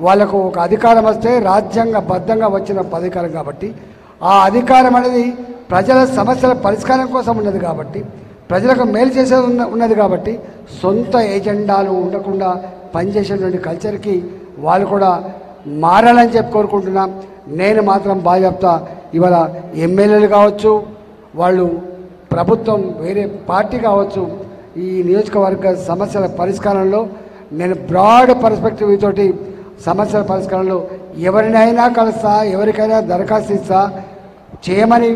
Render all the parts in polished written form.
వాళ్ళకు ఒక అధికారం వస్తే రాజ్యాంగబద్ధంగా వచ్చిన అధికారం కాబట్టి ఆ అధికారం అనేది ప్రజల సమస్యల పరిష్కారం కోసం ఉన్నది కాబట్టి ప్రజలకు మేలు చేసేది ఉన్నది కాబట్టి సొంత ఎజెండాలు ఉండకుండా పనిచేసేటువంటి కల్చర్కి వాళ్ళు కూడా మారాలని చెప్పి కోరుకుంటున్నాం. నేను మాత్రం బాగా చెప్తా, ఇవాళ ఎమ్మెల్యేలు కావచ్చు, వాళ్ళు ప్రభుత్వం వేరే పార్టీ కావచ్చు, ఈ నియోజకవర్గ సమస్యల పరిష్కారంలో నేను బ్రాడ్ పర్స్పెక్టివ్ తోటి సమస్యల పరిష్కారంలో ఎవరినైనా కలుస్తా, ఎవరికైనా దరఖాస్తు ఇస్తా, చేయమని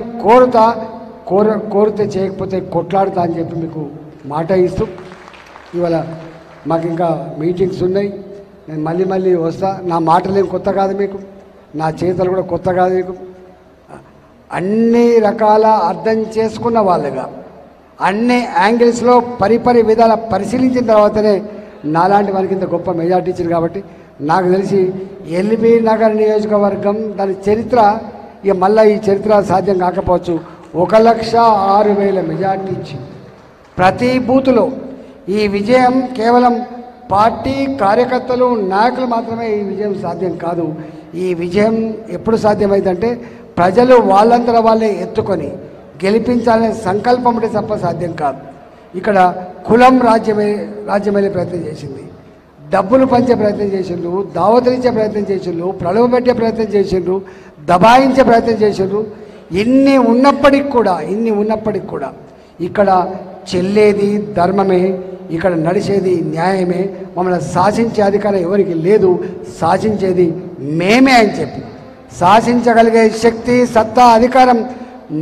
కోరితే చేయకపోతే కొట్లాడుతా అని చెప్పి మీకు మాట ఇస్తూ, ఇవాళ మాకు ఇంకా మీటింగ్స్ ఉన్నాయి, నేను మళ్ళీ వస్తా. నా మాటలు ఏం కొత్త కాదు మీకు, నా చేతలు కూడా కొత్త కాదు మీకు. అన్ని రకాల అర్థం చేసుకున్న వాళ్ళుగా అన్ని యాంగిల్స్లో విధాల పరిశీలించిన తర్వాతనే నాలాంటి వారికి ఇంత గొప్ప మెజార్టీ ఇచ్చింది. కాబట్టి నాకు తెలిసి ఎల్బీ నగర్ నియోజకవర్గం దాని చరిత్ర ఇక మళ్ళీ ఈ చరిత్ర సాధ్యం కాకపోవచ్చు. 1,06,000 మెజార్టీ ఇచ్చి ప్రతి బూతులో ఈ విజయం కేవలం పార్టీ కార్యకర్తలు నాయకులు మాత్రమే ఈ విజయం సాధ్యం కాదు. ఈ విజయం ఎప్పుడు సాధ్యమైందంటే ప్రజలు వాళ్ళంతట వాళ్ళే ఎత్తుకొని గెలిపించాలనే సంకల్పం ఉంటే తప్ప సాధ్యం కాదు. ఇక్కడ కులం రాజ్యమయ్యే ప్రయత్నం చేసింది, డబ్బులు పంచే ప్రయత్నం చేసిండ్రు, దావతలిచ్చే ప్రయత్నం చేసిండ్రు, ప్రలోభపెట్టే ప్రయత్నం చేసిండ్రు, దబాయించే ప్రయత్నం చేసిండ్రు. ఇన్ని ఉన్నప్పటికి కూడా ఇక్కడ చెల్లేది ధర్మమే, ఇక్కడ నడిచేది న్యాయమే, మమ్మల్ని శాసించే అధికారం ఎవరికి లేదు, శాసించేది మేమే అని చెప్పి శాసించగలిగే శక్తి సత్తా అధికారం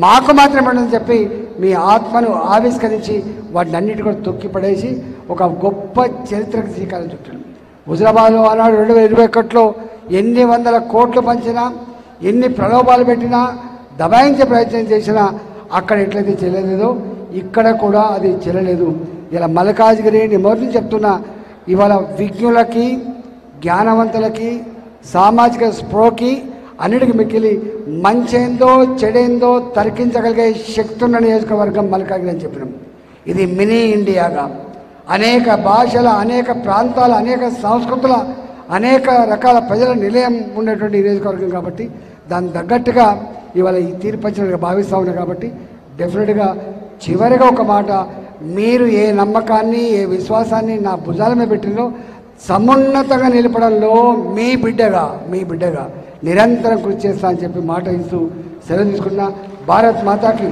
మాకు మాత్రమే ఉందని చెప్పి మీ ఆత్మను ఆవిష్కరించి వాటిని అన్నిటి కూడా తొక్కిపడేసి ఒక గొప్ప చరిత్రకు శ్రీకారం చుట్టాడు. హుజరాబాద్లో ఆనాడు 2021లో ఎన్ని వందల కోట్లు పంచినా, ఎన్ని ప్రలోభాలు పెట్టినా, దబాయించే ప్రయత్నం చేసినా అక్కడ ఎట్లయితే చెల్లలేదో ఇక్కడ కూడా అది చెల్లలేదు. ఇలా మల్కాజ్గిరి మొదటి చెప్తున్నా, ఇవాళ విజ్ఞులకి, జ్ఞానవంతులకి, సామాజిక స్పృహకి అన్నిటికీ మిక్కిలి మంచేందో చెడేందో తర్కించగలిగే శక్తి ఉన్న నియోజకవర్గం మల్కాజ్గిరి అని చెప్పినాం. ఇది మినీ ఇండియాగా అనేక భాషల, అనేక ప్రాంతాల, అనేక సంస్కృతుల, అనేక రకాల ప్రజల నిలయం ఉన్నటువంటి నియోజకవర్గం కాబట్టి దాని తగ్గట్టుగా ఇవాళ ఈ తీర్పు వచ్చినట్టుగా భావిస్తూ ఉన్నారు. కాబట్టి డెఫినెట్గా చివరిగా ఒక మాట, మీరు ఏ నమ్మకాన్ని, ఏ విశ్వాసాన్ని నా భుజాల మీద పెట్టినో సమున్నతంగా నిలపడంలో మీ బిడ్డగా నిరంతరం కృషి చేస్తా అని చెప్పి మాట ఇస్తూ సెలవు తీసుకున్న. భారత్ మాతాకి